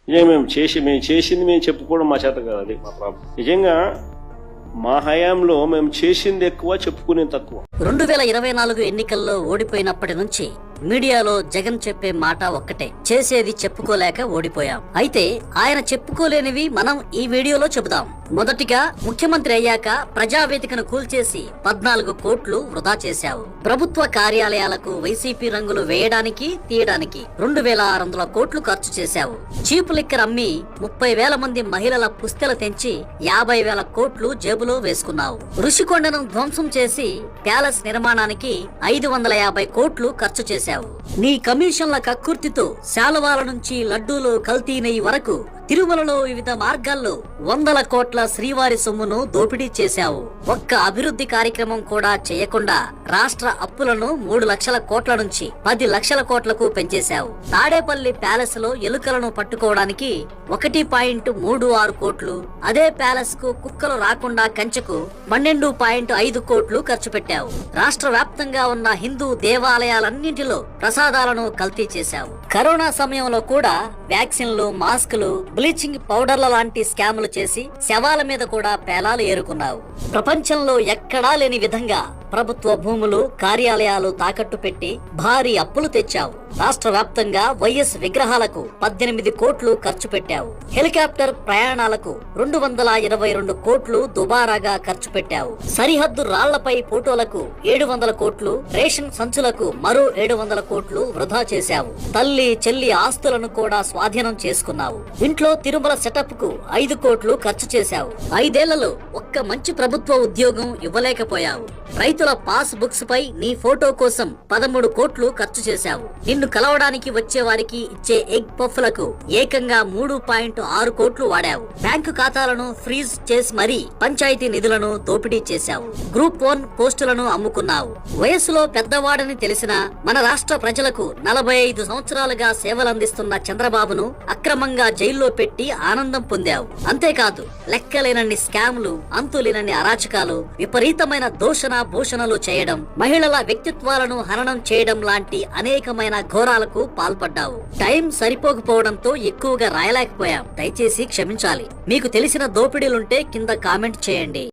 మేము చేసింది మేము చెప్పుకోవడం మా చేత కాదు. అది మా ప్రాబ్లం. నిజంగా మా హయాంలో మేము చేసింది ఎక్కువ, చెప్పుకునేది తక్కువ. 2024 ఎన్నికల్లో ఓడిపోయినప్పటి నుంచి మీడియాలో జగన్ చెప్పే మాట ఒక్కటే, చేసేది చెప్పుకోలేక ఓడిపోయాం. అయితే ఆయన చెప్పుకోలేనివి మనం ఈ వీడియోలో చెబుదాం. మొదటిగా, ముఖ్యమంత్రి అయ్యాక ప్రజావేదికను కూల్చేసి 14 కోట్లు వృధా చేశావు. ప్రభుత్వ కార్యాలయాలకు వైసీపీ రంగులు వేయడానికి తీయడానికి 2600 కోట్లు ఖర్చు చేశావు. చీప్ లిక్కర్ అమ్మి 30,000 మంది మహిళల పుస్తెలు తెంచి 50,000 కోట్లు జేబులో వేసుకున్నావు. ఋషికొండను ధ్వంసం చేసి ప్యాలెస్ నిర్మాణానికి 550 కోట్లు ఖర్చు చేశావు. నీ కమిషన్ల కక్కుర్తితో శాలువాల నుంచి లడ్డూలు, కల్తీ నెయ్యి వరకు తిరుమలలో వివిధ మార్గాల్లో 100 కోట్ల శ్రీవారి సొమ్మును దోపిడీ చేశావు. ఒక్క అభివృద్ధి కార్యక్రమం కూడా చేయకుండా రాష్ట్ర అప్పులను 3 లక్షల కోట్ల నుంచి 10 లక్షల కోట్లకు పెంచేశావు. తాడేపల్లి ప్యాలెస్ లో ఎలుకలను పట్టుకోవడానికి 1.36 కోట్లు, అదే ప్యాలెస్ కు కుక్కలు రాకుండా కంచెకు 12.5 కోట్లు ఖర్చు పెట్టావు. రాష్ట్ర వ్యాప్తంగా ఉన్న హిందూ దేవాలయాలన్నింటిలో ప్రసాదాలను కల్తీ చేశావు. కరోనా సమయంలో కూడా వ్యాక్సిన్లు, మాస్కులు, బ్లీచింగ్ పౌడర్ల లాంటి స్కాములు చేసి శవాల మీద కూడా పేలాలు ఏరుకున్నావు. ప్రపంచంలో ఎక్కడా లేని విధంగా ప్రభుత్వ భూములు, కార్యాలయాలు తాకట్టు పెట్టి భారీ అప్పులు తెచ్చావు. రాష్ట్ర వ్యాప్తంగా వైఎస్ విగ్రహాలకు 18 కోట్లు ఖర్చు పెట్టావు. హెలికాప్టర్ ప్రయాణాలకు 222 కోట్లు దుబారాగా ఖర్చు పెట్టావు. సరిహద్దు రాళ్లపై ఫోటోలకు 700 కోట్లు, రేషన్ సంచులకు మరో 700 కోట్లు వృధా చేశావు. తల్లి, చెల్లి ఆస్తులను కూడా స్వాధీనం చేసుకున్నావు. ఇంట్లో తిరుమల సెటప్ కు 5 కోట్లు ఖర్చు చేశావు. 5 ఏళ్లలో ఒక్క మంచి ప్రభుత్వ ఉద్యోగం ఇవ్వలేకపోయావు. రైతుల పాస్ బుక్స్ పై నీ ఫోటో కోసం 13 కోట్లు ఖర్చు చేశావు. నిన్ను కలవడానికి వచ్చే వారికి ఇచ్చే ఎగ్ పఫ్లకు ఏకంగా 3.6 కోట్లు వాడావు. బ్యాంకు ఖాతాలను ఫ్రీజ్ చేసి మరీ పంచాయతీ నిధులను దోపిడీ చేశావు. గ్రూప్ 1 పోస్టులను అమ్ముకున్నావు. వయస్సులో పెద్దవాడని తెలిసిన మన రాష్ట్ర ప్రజలకు 45 సంవత్సరాలుగా సేవలందిస్తున్న చంద్రబాబును అక్రమంగా జైల్లో పెట్టి ఆనందం పొందావు. అంతేకాదు, లెక్కలేనన్ని స్కామ్లు, అంతులేనన్ని అరాచకాలు, విపరీతమైన దోషణ భూషణలు చేయడం, మహిళల వ్యక్తిత్వాలను హననం చేయడం లాంటి అనేకమైన ఘోరాలకు పాల్పడ్డావు. టైం సరిపోకపోవడంతో ఎక్కువగా రాయలేకపోయాం. దయచేసి క్షమించాలి. మీకు తెలిసిన దోపిడీలుంటే కింద కామెంట్ చేయండి.